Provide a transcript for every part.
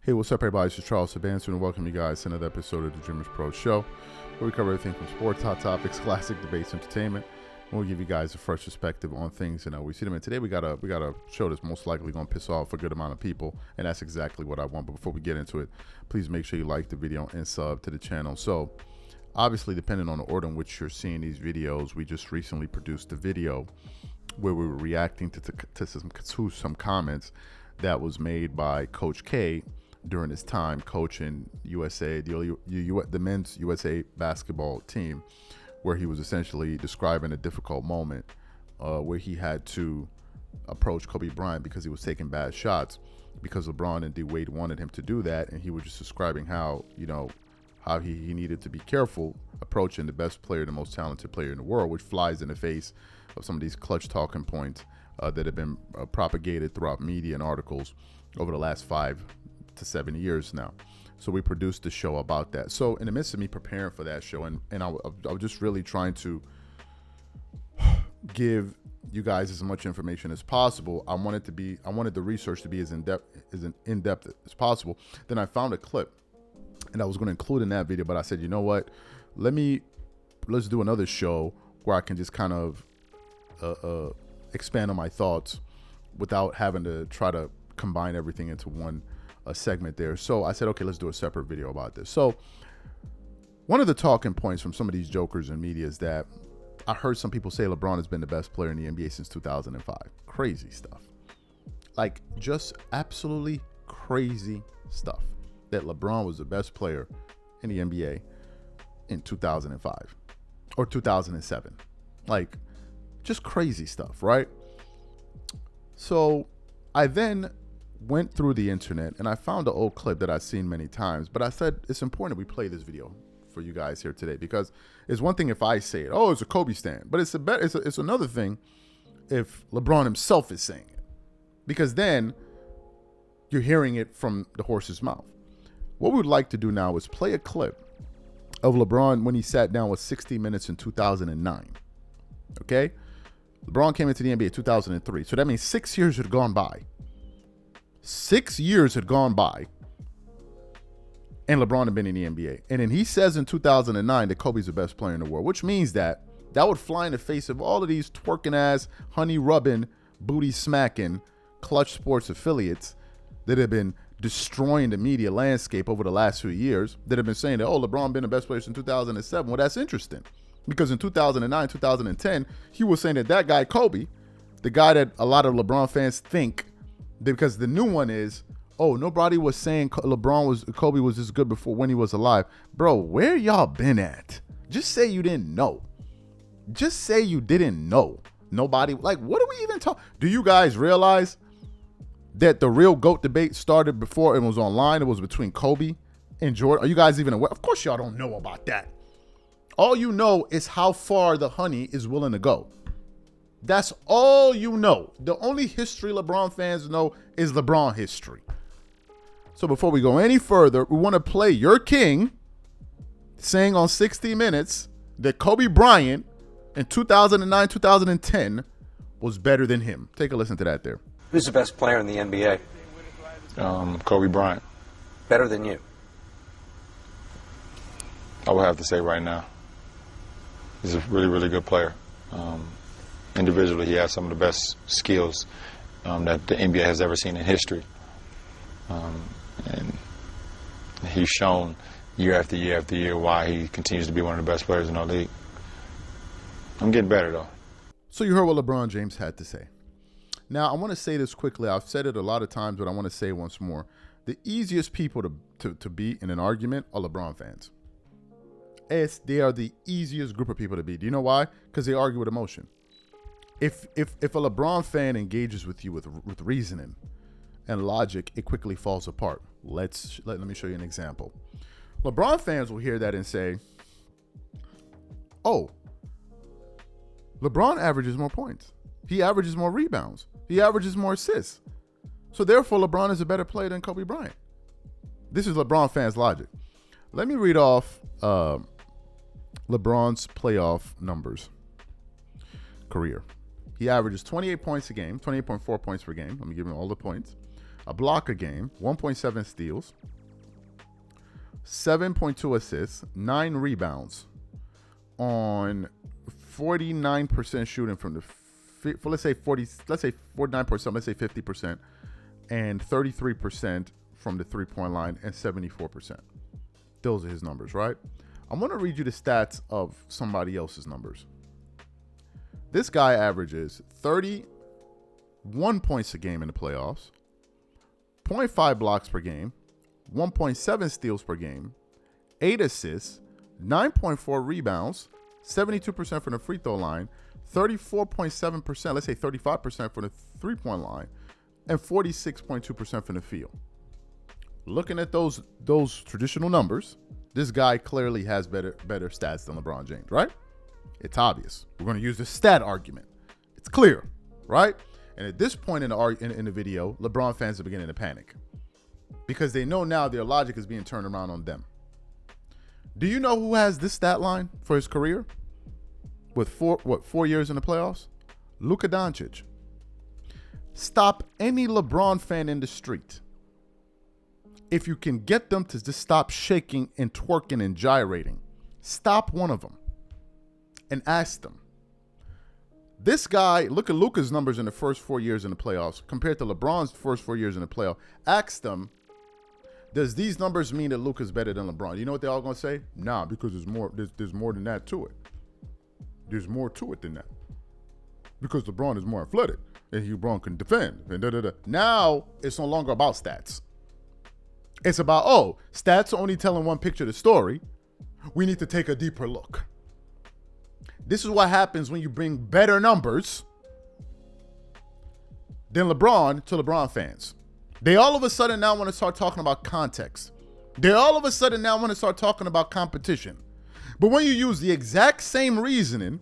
Hey, what's up, everybody? This is Charles Sabansu, and welcome you guys to another episode of the Dreamers Pro Show, where we cover everything from sports, hot topics, classic debates, entertainment, and we'll give you guys a fresh perspective on things we see them in. Today, we got a show that's most likely going to piss off a good amount of people, and that's exactly what I want. But before we get into it, please make sure you like the video and sub to the channel. So, obviously, depending on the order in which you're seeing these videos, we just recently produced a video where we were reacting to some comments that was made by Coach K during his time coaching USA, the men's USA basketball team, where he was essentially describing a difficult moment where he had to approach Kobe Bryant because he was taking bad shots, because LeBron and D Wade wanted him to do that, and he was just describing how he needed to be careful approaching the best player, the most talented player in the world, which flies in the face of some of these clutch talking points that have been propagated throughout media and articles over the last 5 to 7 years now. So we produced the show about that. So in the midst of me preparing for that show, and I was just really trying to give you guys as much information as possible. I wanted the research to be as in-depth as possible. Then I found a clip, and I was going to include in that video, but I said, you know what? Let's do another show where I can just kind of expand on my thoughts without having to try to combine everything into one segment there. So I said, okay, let's do a separate video about this. So one of the talking points from some of these jokers in media is that I heard some people say LeBron has been the best player in the NBA since 2005. Crazy stuff. Like, just absolutely crazy stuff. That LeBron was the best player in the NBA in 2005 or 2007. Like, just crazy stuff, right? So I then went through the internet and I found an old clip that I've seen many times, but I said it's important we play this video for you guys here today, because it's one thing if I say it, oh, it's a Kobe stan, but it's another thing if LeBron himself is saying it, because then you're hearing it from the horse's mouth. What we would like to do now is play a clip of LeBron when he sat down with 60 Minutes in 2009. Okay? LeBron came into the NBA in 2003. So that means 6 years had gone by. 6 years had gone by, and LeBron had been in the NBA. And then he says in 2009 that Kobe's the best player in the world, which means that would fly in the face of all of these twerking ass, honey rubbing, booty smacking, clutch sports affiliates that have been destroying the media landscape over the last few years, that have been saying that, oh, LeBron been the best player since 2007. Well, that's interesting, because in 2009, 2010, he was saying that guy, Kobe, the guy that a lot of LeBron fans think, because the new one is, oh, nobody was saying Kobe was this good before when he was alive. Bro, where y'all been at? Just say you didn't know. Just say you didn't know. Nobody, like, what are we even talking? Do you guys realize that the real GOAT debate started before it was online? It was between Kobe and Jordan. Are you guys even aware? Of course y'all don't know about that. All you know is how far the honey is willing to go. That's all you know. The only history LeBron fans know is LeBron history. So before we go any further, we want to play your king saying on 60 Minutes that Kobe Bryant in 2009, 2010 was better than him. Take a listen to that there. Who's the best player in the NBA? Kobe Bryant. Better than you? I would have to say right now. He's a really, really good player. Individually, he has some of the best skills that the NBA has ever seen in history. And he's shown year after year after year why he continues to be one of the best players in our league. I'm getting better, though. So you heard what LeBron James had to say. Now, I want to say this quickly. I've said it a lot of times, but I want to say it once more. The easiest people to be in an argument are LeBron fans. They are the easiest group of people to be. Do you know why? Because they argue with emotion. If a LeBron fan engages with you with reasoning and logic, it quickly falls apart. Let me show you an example. LeBron fans will hear that and say, oh, LeBron averages more points. He averages more rebounds. He averages more assists. So therefore, LeBron is a better player than Kobe Bryant. This is LeBron fans' logic. Let me read off LeBron's playoff numbers. Career. He averages 28 points a game, 28.4 points per game. Let me give him all the points. a block a game, 1.7 steals, 7.2 assists, 9 rebounds on 49% shooting from the let's say 49%, let's say 50%, and 33% from the 3-point line and 74%. Those are his numbers, right? I'm going to read you the stats of somebody else's numbers. This guy averages 31 points a game in the playoffs, 0.5 blocks per game, 1.7 steals per game, 8 assists, 9.4 rebounds, 72% from the free throw line, 34.7%, let's say 35% from the 3-point line, and 46.2% from the field. Looking at those traditional numbers, this guy clearly has better stats than LeBron James, right? It's obvious. We're going to use the stat argument. It's clear, right? And at this point in the video, LeBron fans are beginning to panic because they know now their logic is being turned around on them. Do you know who has this stat line for his career? With 4 years in the playoffs? Luka Doncic. Stop any LeBron fan in the street. If you can get them to just stop shaking and twerking and gyrating, stop one of them and ask them. This guy, look at Luka's numbers in the first 4 years in the playoffs compared to LeBron's first 4 years in the playoff. Ask them, does these numbers mean that Luka's better than LeBron? You know what they're all going to say? Nah, because there's more than that to it. There's more to it than that. Because LeBron is more athletic and LeBron can defend. And Now, it's no longer about stats. It's about, stats are only telling one picture of the story. We need to take a deeper look. This is what happens when you bring better numbers than LeBron to LeBron fans. They all of a sudden now want to start talking about context. They all of a sudden now want to start talking about competition. But when you use the exact same reasoning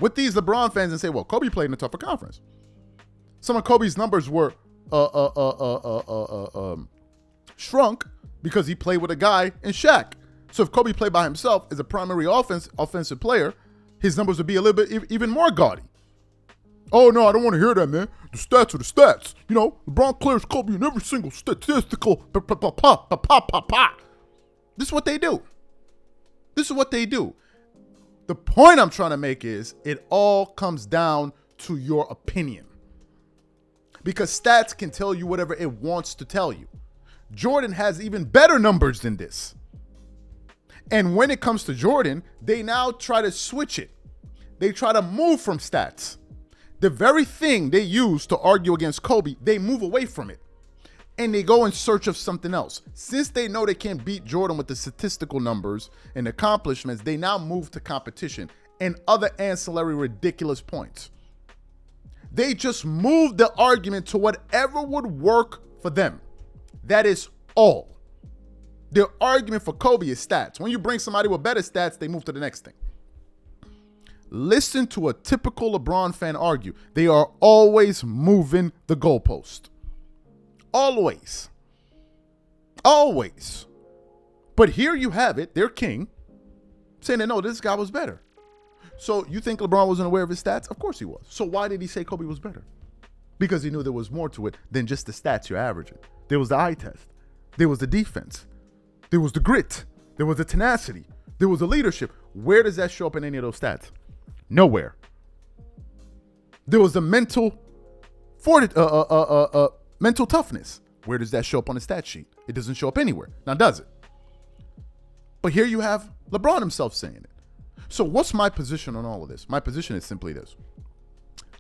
with these LeBron fans and say, well, Kobe played in a tougher conference. Some of Kobe's numbers were shrunk because he played with a guy in Shaq. So if Kobe played by himself as a primary offensive player, his numbers would be a little bit even more gaudy. Oh, no, I don't want to hear that, man. The stats are the stats. You know, LeBron clears Kobe in every single statistical. This is what they do. This is what they do. The point I'm trying to make is it all comes down to your opinion. Because stats can tell you whatever it wants to tell you. Jordan has even better numbers than this. And when it comes to Jordan, they now try to switch it. They try to move from stats. The very thing they use to argue against Kobe, they move away from it. And they go in search of something else. Since they know they can't beat Jordan with the statistical numbers and accomplishments, they now move to competition and other ancillary ridiculous points. They just move the argument to whatever would work for them. That is all. Their argument for Kobe is stats. When you bring somebody with better stats, they move to the next thing. Listen to a typical LeBron fan argue. They are always moving the goalpost. Always. Always. But here you have it, their king, saying that, no, this guy was better. So you think LeBron wasn't aware of his stats? Of course he was. So why did he say Kobe was better? Because he knew there was more to it than just the stats you're averaging. There was the eye test. There was the defense. There was the grit. There was the tenacity. There was the leadership. Where does that show up in any of those stats? Nowhere. There was the mental toughness. Where does that show up on the stat sheet? It doesn't show up anywhere. Now, does it? But here you have LeBron himself saying it. So what's my position on all of this? My position is simply this.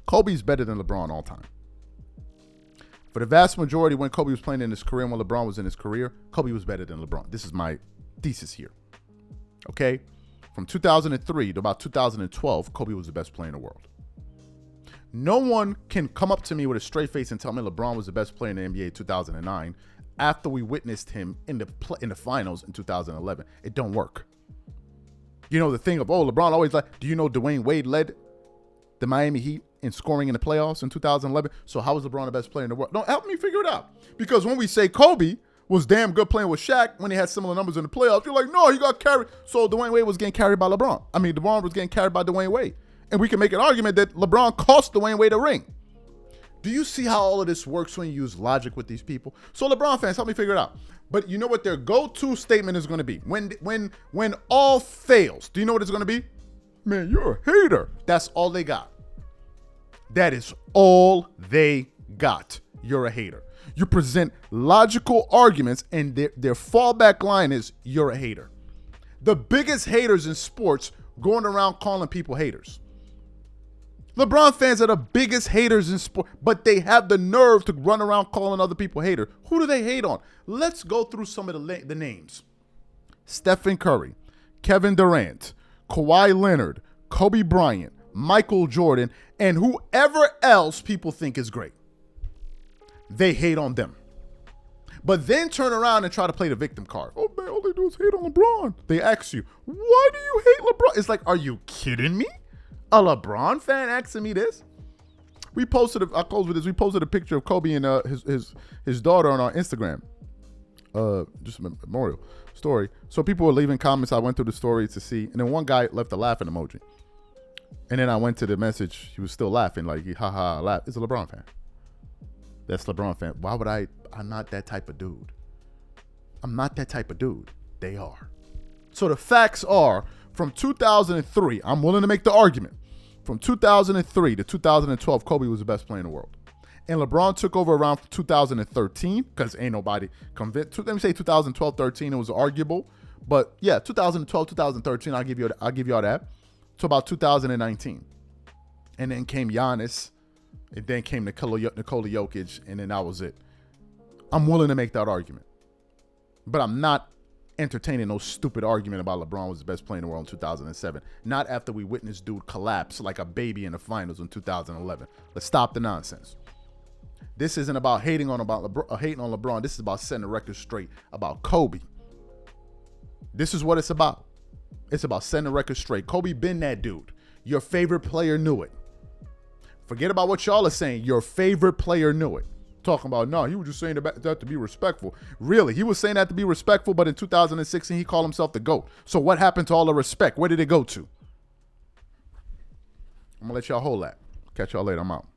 Kobe's better than LeBron all time. For the vast majority, when Kobe was playing in his career and when LeBron was in his career, Kobe was better than LeBron. This is my thesis here. Okay? From 2003 to about 2012, Kobe was the best player in the world. No one can come up to me with a straight face and tell me LeBron was the best player in the NBA in 2009 after we witnessed him in the finals in 2011. It don't work. You know, the thing of, LeBron always do you know Dwayne Wade led the Miami Heat in scoring in the playoffs in 2011? So how was LeBron the best player in the world? No, help me figure it out. Because when we say Kobe was damn good playing with Shaq when he had similar numbers in the playoffs, you're like, no, he got carried. So Dwayne Wade was getting carried by LeBron. LeBron was getting carried by Dwayne Wade. And we can make an argument that LeBron cost Dwayne Wade a ring. Do you see how all of this works when you use logic with these people? So LeBron fans, help me figure it out. But you know what their go-to statement is going to be? When all fails, do you know what it's going to be? Man, you're a hater. That's all they got. That is all they got. You're a hater. You present logical arguments, and their fallback line is, you're a hater. The biggest haters in sports going around calling people haters. LeBron fans are the biggest haters in sport, but they have the nerve to run around calling other people haters. Who do they hate on? Let's go through some of the names. Stephen Curry, Kevin Durant, Kawhi Leonard, Kobe Bryant, Michael Jordan, and whoever else people think is great. They hate on them. But then turn around and try to play the victim card. Oh, man, all they do is hate on LeBron. They ask you, why do you hate LeBron? It's like, are you kidding me? A LeBron fan asking me this? I'll close with this. We posted a picture of Kobe and his daughter on our Instagram. Just a memorial story. So people were leaving comments. I went through the story to see. And then one guy left a laughing emoji. And then I went to the message. He was still laughing. Like, haha, laugh. It's a LeBron fan. That's LeBron fan. Why would I'm not that type of dude. I'm not that type of dude. They are. So the facts are, from 2003, I'm willing to make the argument. From 2003 to 2012, Kobe was the best player in the world. And LeBron took over around 2013, because ain't nobody convinced. Let me say 2012, 13, it was arguable. But yeah, 2012, 2013, I'll give you all that. To about 2019. And then came Giannis. And then came Nikola Jokic. And then that was it. I'm willing to make that argument. But I'm not entertaining no stupid argument about LeBron was the best player in the world in 2007. Not after we witnessed dude collapse like a baby in the finals in 2011. Let's stop the nonsense. This isn't about hating on LeBron. This is about setting the record straight about Kobe. This is what it's about. It's about setting the record straight. Kobe been that dude. Your favorite player knew it. Forget about what y'all are saying. Your favorite player knew it. Talking about, no, he was just saying that to be respectful. Really, he was saying that to be respectful, but in 2016, he called himself the GOAT. So what happened to all the respect? Where did it go to? I'm going to let y'all hold that. Catch y'all later. I'm out.